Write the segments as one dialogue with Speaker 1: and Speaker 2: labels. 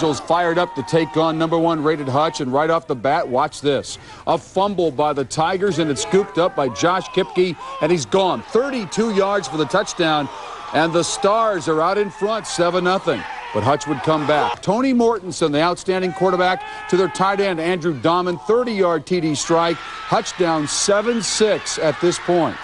Speaker 1: Angels fired up to take on #1 rated Hutch, and right off the bat, watch this. A fumble by the Tigers, and it's scooped up by Josh Kipke, and he's gone. 32 yards for the touchdown, and the Stars are out in front, 7-0. But Hutch would come back. Tony Mortensen, the outstanding quarterback, to their tight end, Andrew Dahman, 30-yard TD strike. Hutch down 7-6 at this point.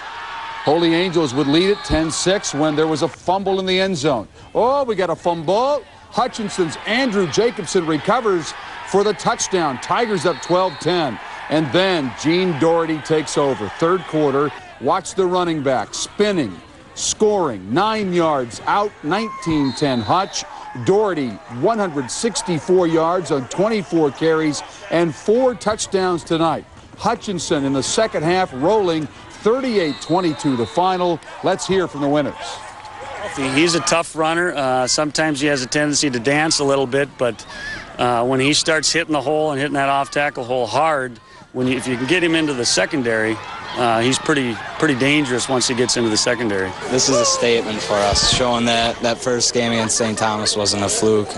Speaker 1: Holy Angels would lead it 10-6 when there was a fumble in the end zone. Oh, we got a fumble. Hutchinson's Andrew Jacobson recovers for the touchdown. Tigers up 12-10. And then Gene Doherty takes over. Third quarter, watch the running back spinning, scoring, 9 yards out, 19-10 Hutch. Doherty, 164 yards on 24 carries and 4 touchdowns tonight. Hutchinson in the second half rolling, 38-22 the final. Let's hear from the winners.
Speaker 2: He's a tough runner. Sometimes he has a tendency to dance a little bit, but when he starts hitting the hole and hitting that off-tackle hole hard, if you can get him into the secondary, he's pretty dangerous once he gets into the secondary.
Speaker 3: This is a statement for us, showing that first game against St. Thomas wasn't a fluke.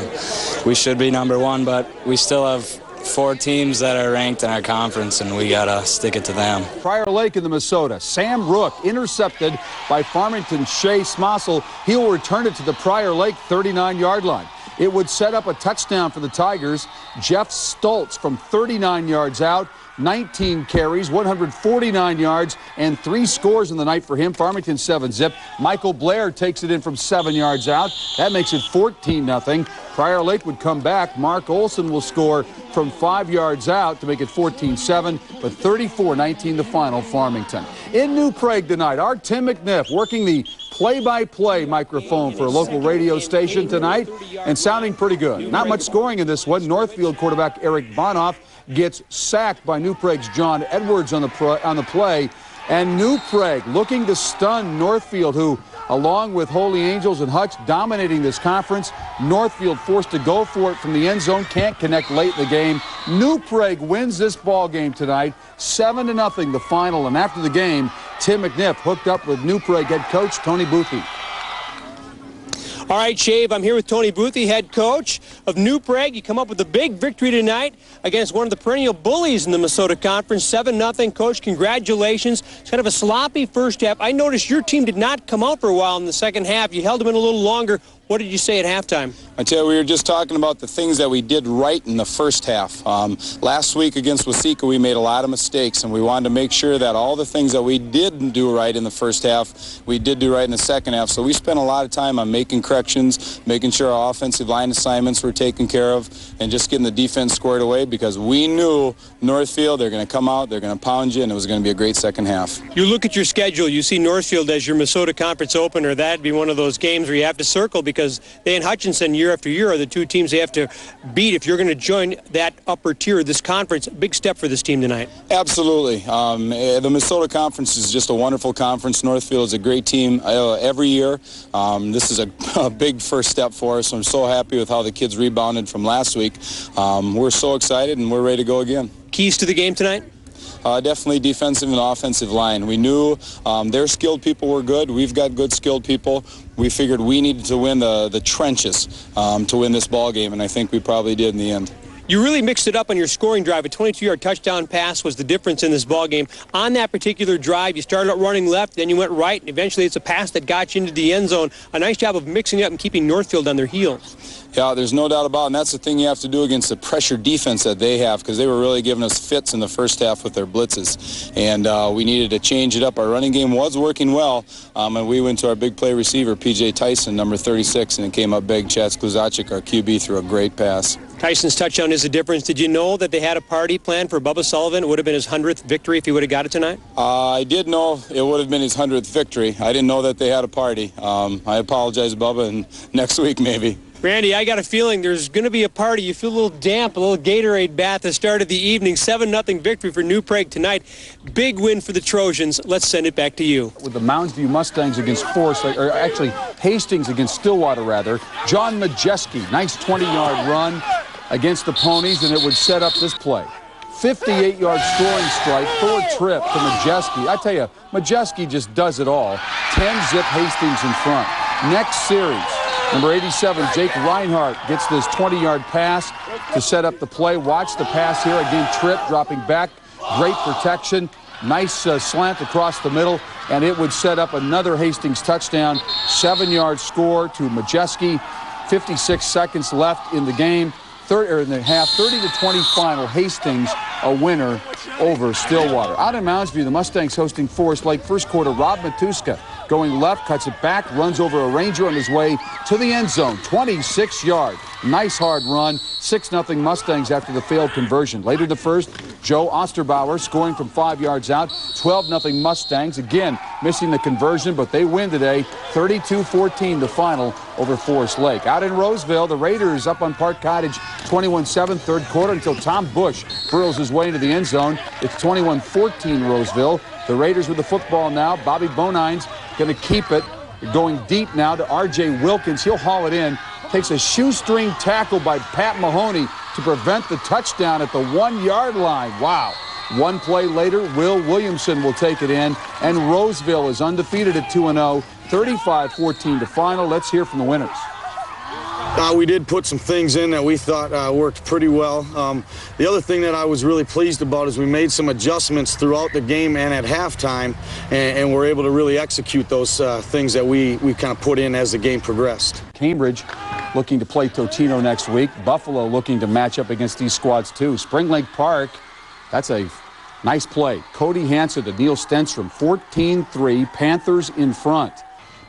Speaker 3: We should be #1, but we still have 4 teams that are ranked in our conference, and we got to stick it to them.
Speaker 1: Prior Lake in the Minnesota. Sam Rook intercepted by Farmington Shea Smossel. He will return it to the Prior Lake 39-yard line. It would set up a touchdown for the Tigers. Jeff Stoltz from 39 yards out. 19 carries, 149 yards, and 3 scores in the night for him. Farmington 7-zip. Michael Blair takes it in from 7 yards out. That makes it 14-0. Prior Lake would come back. Mark Olson will score from 5 yards out to make it 14-7, but 34-19 the final, Farmington. In New Prague tonight, our Tim McNiff working the play-by-play microphone for a local radio station tonight, and sounding pretty good. Not much scoring in this one. Northfield quarterback Eric Bonoff gets sacked by New Prague's John Edwards on the play. And New Prague looking to stun Northfield, who, along with Holy Angels and Hutch, dominating this conference. Northfield forced to go for it from the end zone, can't connect late in the game. New Prague wins this ball game tonight, 7-0 the final. And after the game, Tim McNiff hooked up with New Prague head coach Tony Boothby.
Speaker 4: All right, Shave, I'm here with Tony Boothby, head coach of New Prague. You come up with a big victory tonight against one of the perennial bullies in the Minnesota Conference, 7-0. Coach, congratulations. It's kind of a sloppy first half. I noticed your team did not come out for a while in the second half. You held them in a little longer. What did you say at halftime?
Speaker 5: I tell you, we were just talking about the things that we did right in the first half. Last week against Waseca, we made a lot of mistakes, and we wanted to make sure that all the things that we didn't do right in the first half, we did do right in the second half. So we spent a lot of time on making corrections, making sure our offensive line assignments were taken care of, and just getting the defense squared away, because we knew Northfield, they're going to come out, they're going to pound you, and it was going to be a great second half.
Speaker 4: You look at your schedule, you see Northfield as your Minnesota Conference opener. That'd be one of those games where you have to circle, because they and Hutchinson year after year are the 2 teams they have to beat if you're going to join that upper tier of this conference. Big step for this team tonight.
Speaker 5: Absolutely. The Minnesota Conference is just a wonderful conference. Northfield is a great team every year. This is a big first step for us. I'm so happy with how the kids rebounded from last week. We're so excited, and we're ready to go again.
Speaker 4: Keys to the game tonight?
Speaker 5: Definitely defensive and offensive line. We knew their skilled people were good. We've got good skilled people. We figured we needed to win the trenches to win this ball game, and I think we probably did in the end.
Speaker 4: You really mixed it up on your scoring drive. A 22-yard touchdown pass was the difference in this ball game. On that particular drive, you started out running left, then you went right, and eventually it's a pass that got you into the end zone. A nice job of mixing it up and keeping Northfield on their heels.
Speaker 5: Yeah, there's no doubt about it, and that's the thing you have to do against the pressure defense that they have, because they were really giving us fits in the first half with their blitzes, and we needed to change it up. Our running game was working well, and we went to our big play receiver, P.J. Tyson, number 36, and it came up big. Chad Skluzacek, our QB, threw a great pass.
Speaker 4: Tyson's touchdown is the difference. Did you know that they had a party planned for Bubba Sullivan? It would have been his 100th victory if he would have got it tonight?
Speaker 5: I did know it would have been his 100th victory. I didn't know that they had a party. I apologize, Bubba, and next week maybe.
Speaker 4: Randy, I got a feeling there's going to be a party. You feel a little damp, a little Gatorade bath at the start of the evening. 7-0 victory for New Prague tonight. Big win for the Trojans. Let's send it back to you.
Speaker 1: With the Mounds View Mustangs against Forest, or actually Hastings against Stillwater, rather. John Majeski, nice 20-yard run against the Ponies, and it would set up this play. 58-yard scoring strike, forward trip to Majeski. I tell you, Majeski just does it all. 10-zip Hastings in front. Next series, Number 87, Jake Reinhardt gets this 20-yard pass to set up the play. Watch the pass here. Again, Tripp dropping back. Great protection. Nice slant across the middle, and it would set up another Hastings touchdown. 7-yard score to Majeski. 56 seconds left in the game. In the half, 30-20 final. Hastings a winner over Stillwater. Out in Mounds View, the Mustangs hosting Forest Lake. First quarter, Rob Matuska going left, cuts it back, runs over a Ranger on his way to the end zone. 26 yards. Nice hard run. 6-0 Mustangs after the failed conversion. Later the first, Joe Osterbauer scoring from 5 yards out. 12-0 Mustangs. Again, missing the conversion, but they win today. 32-14 the final over Forest Lake. Out in Roseville, the Raiders up on Park Cottage 21-7 third quarter until Tom Bush burrows his way into the end zone. It's 21-14 Roseville. The Raiders with the football now. Bobby Bonine's going to keep it. Going deep now to R.J. Wilkins. He'll haul it in. Takes a shoestring tackle by Pat Mahoney to prevent the touchdown at the 1-yard line. Wow. One play later, Will Williamson will take it in, and Roseville is undefeated at 2-0. 35-14 to final. Let's hear from the winners.
Speaker 6: We did put some things in that we thought worked pretty well. The other thing that I was really pleased about is we made some adjustments throughout the game and at halftime, and we're able to really execute those things that we kind of put in as the game progressed.
Speaker 1: Cambridge looking to play Totino next week. Buffalo looking to match up against these squads too. Spring Lake Park, that's a nice play. Cody Hansen to Neil Stenstrom, 14-3, Panthers in front.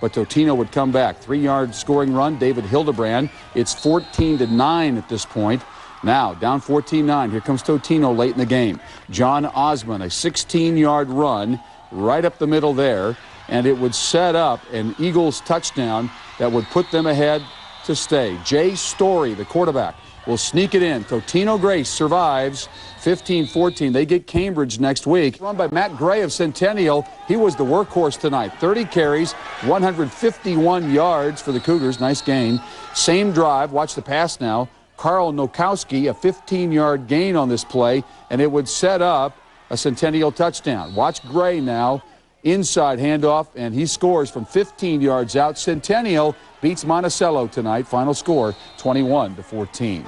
Speaker 1: But Totino would come back. 3-yard scoring run, David Hildebrand. It's 14-9 at this point. Now, down 14-9. Here comes Totino late in the game. John Osmond, a 16-yard run right up the middle there. And it would set up an Eagles touchdown that would put them ahead to stay. Jay Story, the quarterback, will sneak it in. Totino-Grace survives. 15-14. They get Cambridge next week. Run by Matt Gray of Centennial. He was the workhorse tonight. 30 carries, 151 yards for the Cougars. Nice gain. Same drive. Watch the pass now. Carl Nokowski, a 15-yard gain on this play, and it would set up a Centennial touchdown. Watch Gray now. Inside handoff, and he scores from 15 yards out. Centennial beats Monticello tonight. Final score, 21-14.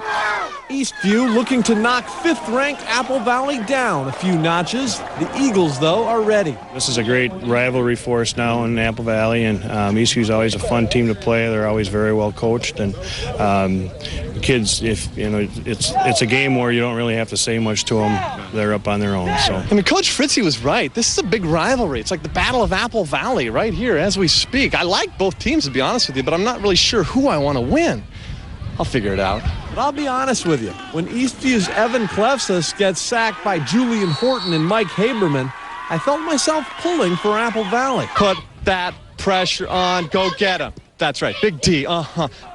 Speaker 7: Eastview looking to knock 5th-ranked Apple Valley down a few notches. The Eagles, though, are ready.
Speaker 8: This is a great rivalry for us now in Apple Valley, and Eastview's always a fun team to play. They're always very well coached, and the kids, if you know, it's a game where you don't really have to say much to them. They're up on their own. So
Speaker 9: I mean, Coach Fritzy was right. This is a big rivalry. It's like the Battle of Apple Valley right here as we speak. I like both teams, to be honest with you, but I'm not really sure who I want to win. I'll figure it out.
Speaker 7: But I'll be honest with you. When Eastview's Evan Klefsas gets sacked by Julian Horton and Mike Haberman, I felt myself pulling for Apple Valley.
Speaker 9: Put that pressure on. Go get him. That's right. Big D.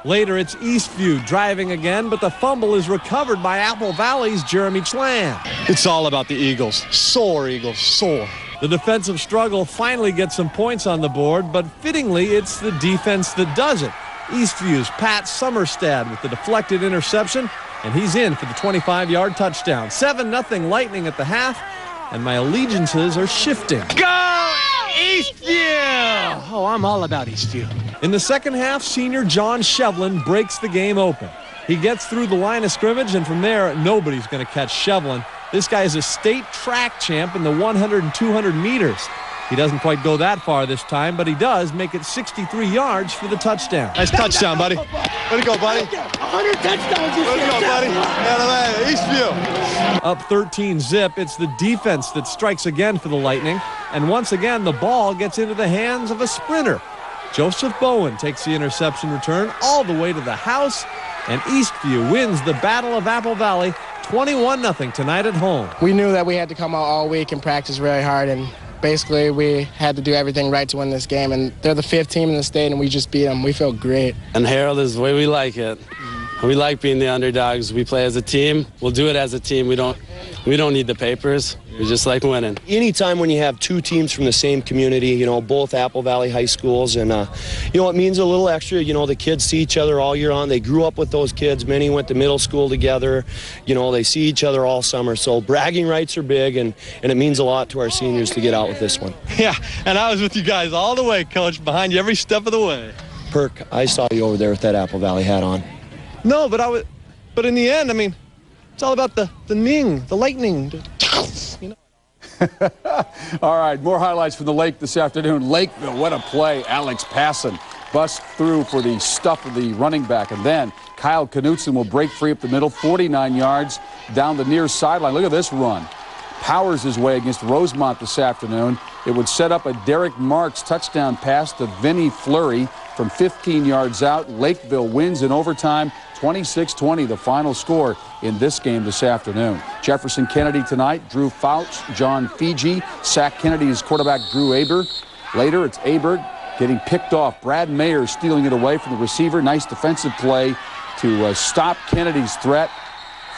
Speaker 7: Later, it's Eastview driving again, but the fumble is recovered by Apple Valley's Jeremy Chlan.
Speaker 9: It's all about the Eagles. Soar, Eagles, soar.
Speaker 7: The defensive struggle finally gets some points on the board, but fittingly, it's the defense that does it. Eastview's Pat Summerstad with the deflected interception, and he's in for the 25-yard touchdown. 7-0 Lightning at the half, and my allegiances are shifting.
Speaker 9: Go Eastview! Oh, I'm all about Eastview.
Speaker 7: In the second half, senior John Shevlin breaks the game open. He gets through the line of scrimmage, and from there, nobody's going to catch Shevlin. This guy is a state track champ in the 100 and 200 meters. He doesn't quite go that far this time, but he does make it 63 yards for the touchdown.
Speaker 9: Nice touchdown, buddy. Way to go, buddy. 100 touchdowns this year. Way to go, buddy. Eastview.
Speaker 7: Up 13-zip, it's the defense that strikes again for the Lightning. And once again, the ball gets into the hands of a sprinter. Joseph Bowen takes the interception return all the way to the house, and Eastview wins the Battle of Apple Valley 21-0 tonight at home.
Speaker 10: We knew that we had to come out all week and practice really hard, and basically we had to do everything right to win this game, and they're the 5th team in the state, and we just beat them. We feel great.
Speaker 11: And Harold is the way we like it. We like being the underdogs. We play as a team. We'll do it as a team. We don't need the papers. We just like winning.
Speaker 12: Anytime when you have two teams from the same community, you know, both Apple Valley high schools, and, you know, it means a little extra. You know, the kids see each other all year on. They grew up with those kids. Many went to middle school together. You know, they see each other all summer. So bragging rights are big, and it means a lot to our seniors to get out with this one.
Speaker 9: Yeah, and I was with you guys all the way, Coach, behind you every step of the way.
Speaker 12: Perk, I saw you over there with that Apple Valley hat on.
Speaker 9: No, but in the end, I mean, it's all about the ning, the lightning, you know.
Speaker 1: All right, more highlights from the Lake this afternoon. Lakeville, what a play. Alex Passon busts through for the stuff of the running back, and then Kyle Knutson will break free up the middle, 49 yards down the near sideline. Look at this run. Powers his way against Rosemont this afternoon. It would set up a Derek Marks touchdown pass to Vinny Fleury from 15 yards out. Lakeville wins in overtime, 26-20, the final score in this game this afternoon. Jefferson Kennedy tonight, Drew Fouch, John Fiji. Sack Kennedy's quarterback Drew Aber. Later, it's Aber getting picked off. Brad Mayer stealing it away from the receiver. Nice defensive play to stop Kennedy's threat.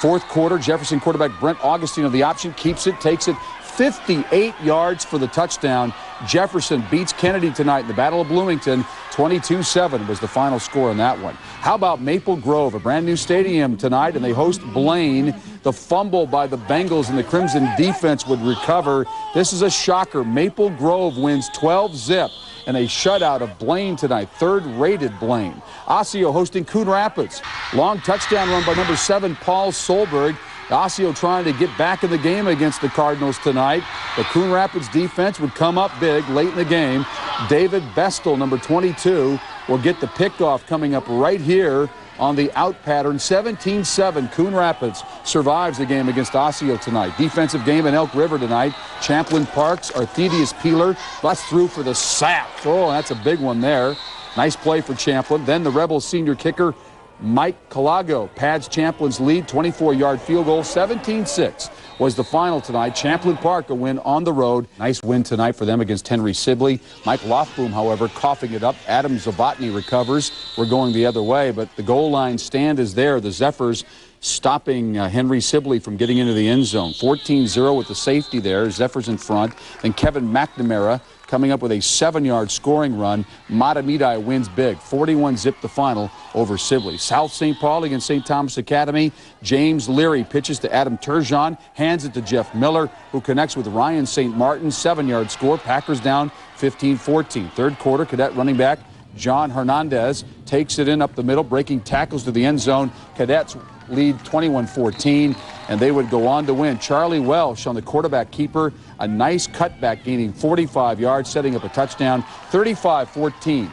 Speaker 1: Fourth quarter, Jefferson quarterback Brent Augustine of the option keeps it, takes it 58 yards for the touchdown. Jefferson beats Kennedy tonight in the Battle of Bloomington. 22-7 was the final score in that one. How about Maple Grove, a brand new stadium tonight, and they host Blaine. The fumble by the Bengals and the Crimson defense would recover. This is a shocker. Maple Grove wins 12-zip and a shutout of Blaine tonight. Third-rated Blaine. Osseo hosting Coon Rapids. Long touchdown run by number 7, Paul Solberg. Osseo trying to get back in the game against the Cardinals tonight. The Coon Rapids defense would come up big late in the game. David Bestel, number 22, will get the pickoff coming up right here on the out pattern. 17-7, Coon Rapids survives the game against Osseo tonight. Defensive game in Elk River tonight. Champlin Parks, Arthedius Peeler, busts through for the sack. Oh, that's a big one there. Nice play for Champlin. Then the Rebels senior kicker, Mike Calago, pads Champlin's lead, 24-yard field goal. 17-6 was the final tonight. Champlin Park a win on the road. Nice win tonight for them against Henry Sibley. Mike Lofboom, however, coughing it up. Adam Zavatny recovers. We're going the other way, but the goal line stand is there. The Zephyrs stopping Henry Sibley from getting into the end zone. 14-0 with the safety there. Zephyrs in front. Then Kevin McNamara coming up with a 7-yard scoring run. Matamidi wins big. 41-zip the final over Sibley. South St. Paul against St. Thomas Academy. James Leary pitches to Adam Turgeon. Hands it to Jeff Miller, who connects with Ryan St. Martin. 7-yard score. Packers down 15-14. Third quarter, cadet running back John Hernandez takes it in up the middle, breaking tackles to the end zone. Cadets lead 21-14, and they would go on to win. Charlie Welsh on the quarterback keeper, a nice cutback gaining 45 yards, setting up a touchdown. 35-14.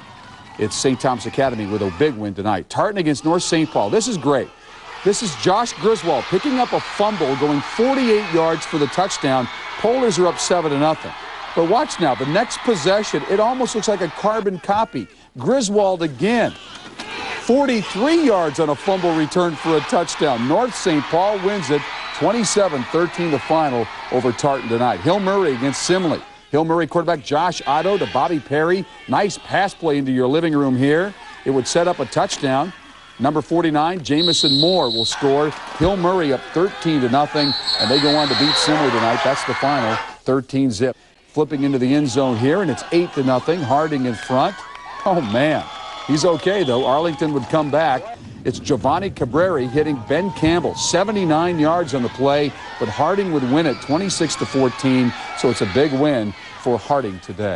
Speaker 1: It's St. Thomas Academy with a big win tonight. Tartan against North St. Paul. This is great. This is Josh Griswold picking up a fumble, going 48 yards for the touchdown. Polars are up 7-0. But watch now, the next possession, it almost looks like a carbon copy. Griswold again. 43 yards on a fumble return for a touchdown. North St. Paul wins it 27-13 the final over Tartan tonight. Hill Murray against Simley. Hill Murray quarterback Josh Otto to Bobby Perry. Nice pass play into your living room here. It would set up a touchdown. Number 49, Jamison Moore will score. Hill Murray up 13-0, and they go on to beat Simley tonight. That's the final, 13-zip. Flipping into the end zone here, and it's 8-0. Harding in front. Oh, man. He's okay, though. Arlington would come back. It's Giovanni Cabreri hitting Ben Campbell. 79 yards on the play, but Harding would win it 26-14, so it's a big win for Harding today.